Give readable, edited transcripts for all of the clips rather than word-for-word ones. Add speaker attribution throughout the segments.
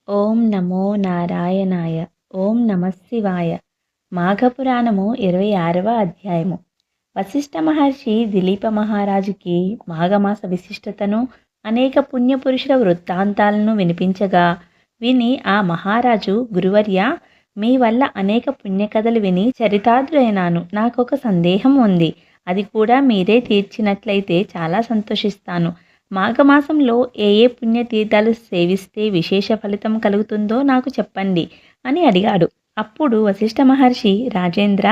Speaker 1: ఓం నమో నారాయణాయ. ఓం నమఃశివాయ. మాఘపురాణము 26వ అధ్యాయము. వశిష్ఠ మహర్షి దిలీప మహారాజుకి మాఘమాస విశిష్టతను అనేక పుణ్యపురుషుల వృత్తాంతాలను వినిపించగా విని ఆ మహారాజు, గురువర్య, మీ వల్ల అనేక పుణ్యకథలు విని చరితార్థుడైనాను. నాకొక సందేహం ఉంది. అది కూడా మీరే తీర్చినట్లయితే చాలా సంతోషిస్తాను. మాఘమాసంలో ఏ ఏ పుణ్యతీర్థాలు సేవిస్తే విశేష ఫలితం కలుగుతుందో నాకు చెప్పండి అని అడిగాడు. అప్పుడు వశిష్ఠ మహర్షి, రాజేంద్ర,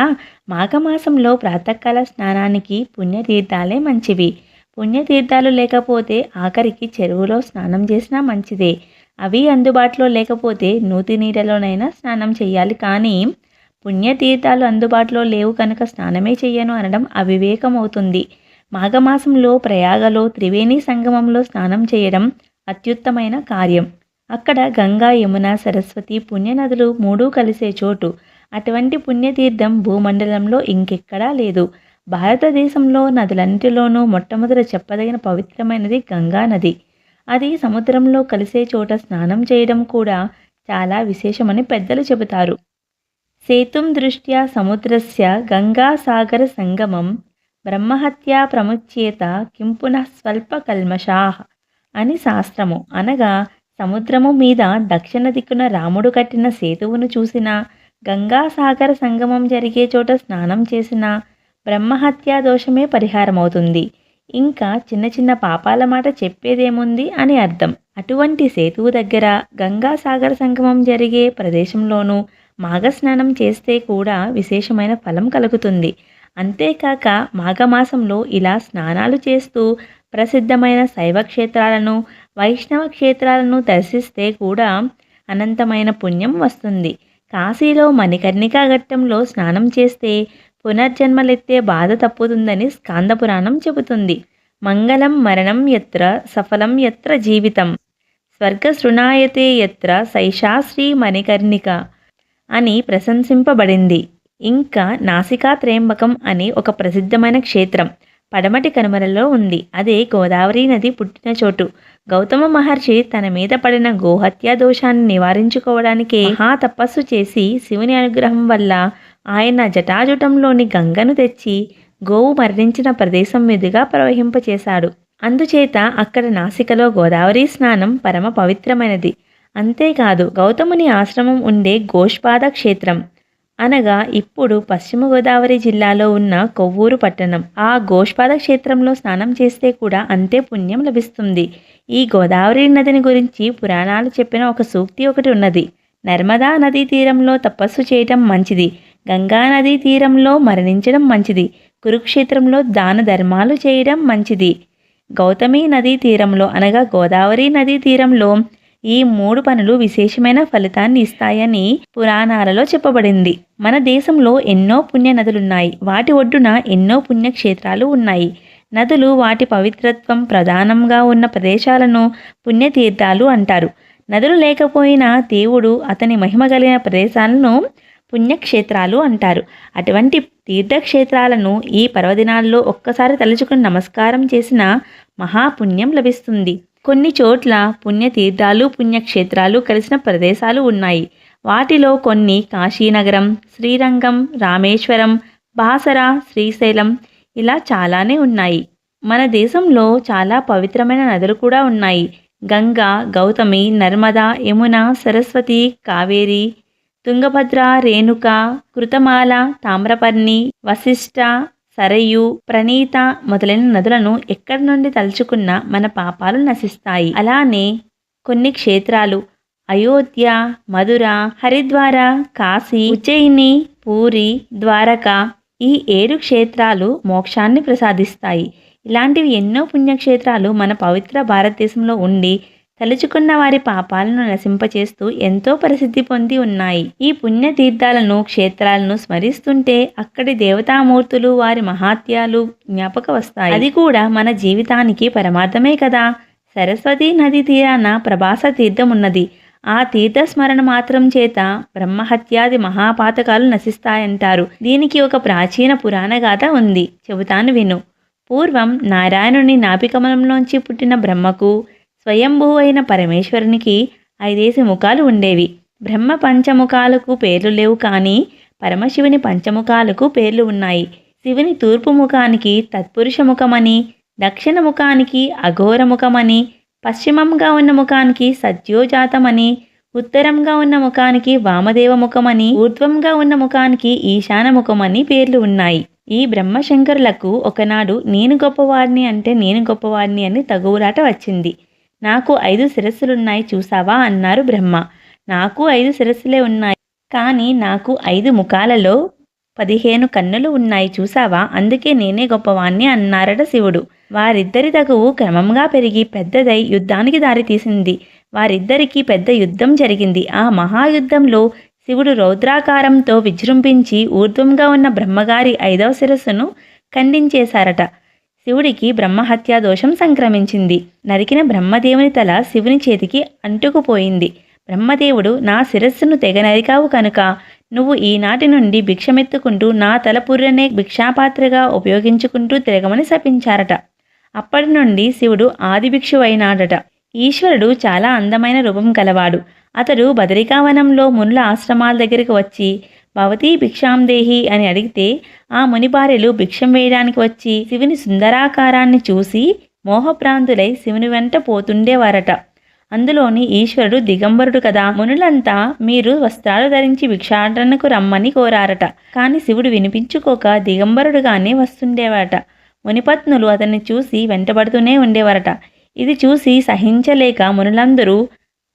Speaker 1: మాఘమాసంలో ప్రాతకాల స్నానానికి పుణ్యతీర్థాలే మంచివి. పుణ్యతీర్థాలు లేకపోతే ఆఖరికి చెరువులో స్నానం చేసినా మంచిదే. అవి అందుబాటులో లేకపోతే నూతి నీడలోనైనా స్నానం చేయాలి. కానీ పుణ్యతీర్థాలు అందుబాటులో లేవు కనుక స్నానమే చెయ్యను అనడం అవివేకం అవుతుంది. మాఘమాసంలో ప్రయాగలో త్రివేణి సంగమంలో స్నానం చేయడం అత్యుత్తమైన కార్యం. అక్కడ గంగా, యమున, సరస్వతి పుణ్యనదులు మూడూ కలిసే చోటు. అటువంటి పుణ్యతీర్థం భూమండలంలో ఇంకెక్కడా లేదు. భారతదేశంలో నదులన్నిటిలోనూ మొట్టమొదట చెప్పదగిన పవిత్రమైనది గంగా నది. అది సముద్రంలో కలిసే చోట స్నానం చేయడం కూడా చాలా విశేషమని పెద్దలు చెబుతారు. సేతుం దృష్ట్యా సముద్రస్య గంగా సాగర సంగమం బ్రహ్మహత్యా ప్రముచ్యేత కిం పునః స్వల్ప కల్మషాః అని శాస్త్రము. అనగా సముద్రము మీద దక్షిణ దిక్కున రాముడు కట్టిన సేతువును చూసినా, గంగాసాగర సంగమం జరిగే చోట స్నానం చేసినా బ్రహ్మహత్యా దోషమే పరిహారమవుతుంది. ఇంకా చిన్న చిన్న పాపాల మాట చెప్పేదేముంది అని అర్థం. అటువంటి సేతువు దగ్గర గంగాసాగర సంగమం జరిగే ప్రదేశంలోనూ మాఘస్నానం చేస్తే కూడా విశేషమైన ఫలం కలుగుతుంది. అంతేకాక మాఘమాసంలో ఇలా స్నానాలు చేస్తూ ప్రసిద్ధమైన శైవ క్షేత్రాలను, వైష్ణవ క్షేత్రాలను దర్శిస్తే కూడా అనంతమైన పుణ్యం వస్తుంది. కాశీలో మణికర్ణికా ఘట్టంలో స్నానం చేస్తే పునర్జన్మలెత్తే బాధ తప్పుతుందని స్కాందపురాణం చెబుతుంది. మంగళం మరణం యత్ర సఫలం యత్ర జీవితం స్వర్గసృణాయతే యత్ర సైషా శ్రీ మణికర్ణిక అని ప్రశంసింపబడింది. ఇంకా నాసికా త్రయంబకం అని ఒక ప్రసిద్ధమైన క్షేత్రం పడమటి కనుమలలో ఉంది. అదే గోదావరి నది పుట్టిన చోటు. గౌతమ మహర్షి తన మీద పడిన గోహత్యా దోషాన్ని నివారించుకోవడానికి మహా తపస్సు చేసి శివుని అనుగ్రహం వల్ల ఆయన జటాజుటంలోని గంగను తెచ్చి గోవు మరణించిన ప్రదేశం మీదుగా ప్రవహింపచేశాడు. అందుచేత అక్కడ నాసికలో గోదావరి స్నానం పరమ పవిత్రమైనది. అంతేకాదు, గౌతముని ఆశ్రమం ఉండే గోష్పాద క్షేత్రం అనగా ఇప్పుడు పశ్చిమ గోదావరి జిల్లాలో ఉన్న కొవ్వూరు పట్టణం. ఆ గోష్పాద క్షేత్రంలో స్నానం చేస్తే కూడా అంతే పుణ్యం లభిస్తుంది. ఈ గోదావరి నదిని గురించి పురాణాలు చెప్పిన ఒక సూక్తి ఒకటి ఉన్నది. నర్మదా నదీ తీరంలో తపస్సు చేయటం మంచిది, గంగా నదీ తీరంలో మరణించడం మంచిది, కురుక్షేత్రంలో దాన ధర్మాలు చేయడం మంచిది. గౌతమి నదీ తీరంలో అనగా గోదావరి నదీ తీరంలో ఈ 3 పనులు విశేషమైన ఫలితాన్ని ఇస్తాయని పురాణాలలో చెప్పబడింది. మన దేశంలో ఎన్నో పుణ్య నదులున్నాయి. వాటి ఒడ్డున ఎన్నో పుణ్యక్షేత్రాలు ఉన్నాయి. నదులు వాటి పవిత్రత్వం ప్రధానంగా ఉన్న ప్రదేశాలను పుణ్యతీర్థాలు అంటారు. నదులు లేకపోయినా దేవుడు అతని మహిమ కలిగిన ప్రదేశాలను పుణ్యక్షేత్రాలు అంటారు. అటువంటి తీర్థక్షేత్రాలను ఈ పర్వదినాల్లో ఒక్కసారి తలుచుకుని నమస్కారం చేసిన మహాపుణ్యం లభిస్తుంది. కొన్ని చోట్ల పుణ్యతీర్థాలు, పుణ్యక్షేత్రాలు కలిసిన ప్రదేశాలు ఉన్నాయి. వాటిలో కొన్ని కాశీనగరం, శ్రీరంగం, రామేశ్వరం, బాసర, శ్రీశైలం ఇలా చాలానే ఉన్నాయి. మన దేశంలో చాలా పవిత్రమైన నదులు కూడా ఉన్నాయి. గంగా, గౌతమి, నర్మదా, యమున, సరస్వతి, కావేరి, తుంగభద్ర, రేణుక, కృతమాల, తామ్రపర్ణి, వశిష్ట, సరయు, ప్రణీత మొదలైన నదులను ఎక్కడి నుండి తలుచుకున్నా మన పాపాలు నశిస్తాయి. అలానే కొన్ని క్షేత్రాలు అయోధ్య, మధుర, హరిద్వార, కాశీ, ఉజ్జయిని, పూరి, ద్వారక ఈ 7 క్షేత్రాలు మోక్షాన్ని ప్రసాదిస్తాయి. ఇలాంటివి ఎన్నో పుణ్యక్షేత్రాలు మన పవిత్ర భారతదేశంలో ఉండి తలుచుకున్న వారి పాపాలను నశింపచేస్తూ ఎంతో ప్రసిద్ధి పొంది ఉన్నాయి. ఈ పుణ్యతీర్థాలను, క్షేత్రాలను స్మరిస్తుంటే అక్కడి దేవతామూర్తులు, వారి మహాత్యాలు జ్ఞాపక వస్తాయి. అది కూడా మన జీవితానికి పరమార్థమే కదా. సరస్వతి నది తీరాన ప్రభాస తీర్థం ఉన్నది. ఆ తీర్థ స్మరణ మాత్రం చేత బ్రహ్మహత్యాది మహాపాతకాలు నశిస్తాయంటారు. దీనికి ఒక ప్రాచీన పురాణ గాథ ఉంది, చెబుతాను విను. పూర్వం నారాయణుని నాభికమలంలోంచి పుట్టిన బ్రహ్మకు, స్వయంభూ అయిన పరమేశ్వరునికి 5 ముఖాలు ఉండేవి. బ్రహ్మ పంచముఖాలకు పేర్లు లేవు కానీ పరమశివుని పంచముఖాలకు పేర్లు ఉన్నాయి. శివుని తూర్పు ముఖానికి తత్పురుష ముఖమని, దక్షిణ ముఖానికి అఘోర ముఖమని, పశ్చిమంగా ఉన్న ముఖానికి సత్యోజాతమని, ఉత్తరంగా ఉన్న ముఖానికి వామదేవ ముఖమని, ఊర్ధ్వంగా ఉన్న ముఖానికి ఈశాన ముఖమని పేర్లు ఉన్నాయి. ఈ బ్రహ్మశంకరులకు ఒకనాడు నేను గొప్పవాడిని అంటే నేను గొప్పవాడిని అని తగువులాట వచ్చింది. నాకు 5 శిరస్సులున్నాయి చూసావా అన్నారు బ్రహ్మ. నాకు 5 శిరస్సులే ఉన్నాయి, కానీ నాకు 5 ముఖాలలో 15 కన్నులు ఉన్నాయి చూసావా, అందుకే నేనే గొప్పవాణ్ణి అన్నారట శివుడు. వారిద్దరి తగువు క్రమంగా పెరిగి పెద్దదై యుద్ధానికి దారితీసింది. వారిద్దరికీ పెద్ద యుద్ధం జరిగింది. ఆ మహాయుద్ధంలో శివుడు రౌద్రాకారంతో విజృంభించి ఊర్ధ్వంగా ఉన్న బ్రహ్మగారి 5వ శిరస్సును ఖండించేశారట. శివుడికి బ్రహ్మహత్యా దోషం సంక్రమించింది. నరికిన బ్రహ్మదేవుని తల శివుని చేతికి అంటుకుపోయింది. బ్రహ్మదేవుడు, నా శిరస్సును తెగ నరికావు కనుక నువ్వు ఈనాటి నుండి భిక్షమెత్తుకుంటూ నా తల పుర్రనే భిక్షాపాత్రగా ఉపయోగించుకుంటూ తిరగమని శపించారట. అప్పటి నుండి శివుడు ఆది భిక్షువైనాడట. ఈశ్వరుడు చాలా అందమైన రూపం కలవాడు. అతడు బదరికావనంలో మునుల ఆశ్రమాల దగ్గరికి వచ్చి భవతీ భిక్షాందేహి అని అడిగితే ఆ ముని భార్యలు భిక్షం వేయడానికి వచ్చి శివుని సుందరాకారాన్ని చూసి మోహప్రాంతులై శివుని వెంట పోతుండేవారట. అందులోని ఈశ్వరుడు దిగంబరుడు కదా. మునులంతా మీరు వస్త్రాలు ధరించి భిక్షాటనకు రమ్మని కోరారట. కానీ శివుడు వినిపించుకోక దిగంబరుడుగానే వస్తుండేవారట. మునిపత్నులు అతన్ని చూసి వెంటబడుతూనే ఉండేవారట. ఇది చూసి సహించలేక మునులందరూ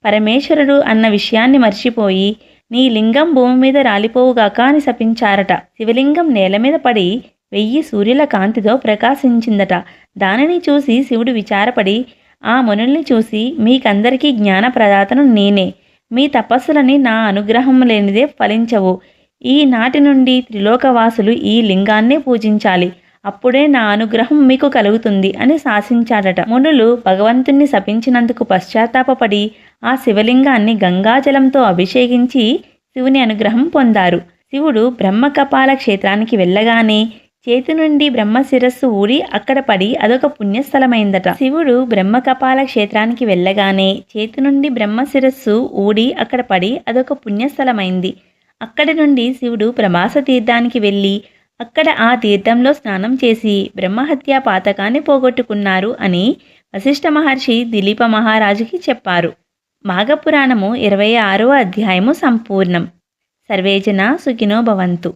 Speaker 1: పరమేశ్వరుడు అన్న విషయాన్ని మర్చిపోయి నీ లింగం భూమి మీద రాలిపోవుగాక అని శపించారట. శివలింగం నేల మీద పడి 1000 సూర్యుల కాంతితో ప్రకాశించిందట. దానిని చూసి శివుడు విచారపడి ఆ మునుల్ని చూసి, మీకందరికీ జ్ఞాన ప్రదాతను నేనే. మీ తపస్సులని నా అనుగ్రహం లేనిదే ఫలించవు. ఈనాటి నుండి త్రిలోకవాసులు ఈ లింగాన్నే పూజించాలి. అప్పుడే నా అనుగ్రహం మీకు కలుగుతుంది అని శాసించాడట. మునులు భగవంతుణ్ణి శపించినందుకు పశ్చాత్తాపపడి ఆ శివలింగాన్ని గంగాజలంతో అభిషేకించి శివుని అనుగ్రహం పొందారు. శివుడు బ్రహ్మకపాల క్షేత్రానికి వెళ్ళగానే చేతి నుండి బ్రహ్మ శిరస్సు ఊడి అక్కడ పడి అదొక పుణ్యస్థలమైందట. శివుడు బ్రహ్మకపాల క్షేత్రానికి వెళ్ళగానే చేతి నుండి బ్రహ్మ శిరస్సు ఊడి అక్కడ పడి అదొక పుణ్యస్థలమైంది. అక్కడి నుండి శివుడు ప్రభాస తీర్థానికి వెళ్ళి అక్కడ ఆ తీర్థంలో స్నానం చేసి బ్రహ్మహత్యా పాతకాన్ని పోగొట్టుకున్నారు అని వశిష్ఠ మహర్షి దిలీప మహారాజుకి చెప్పారు. మాఘపురాణము 26వ అధ్యాయము సంపూర్ణం. సర్వేజన సుఖినో భవంతు.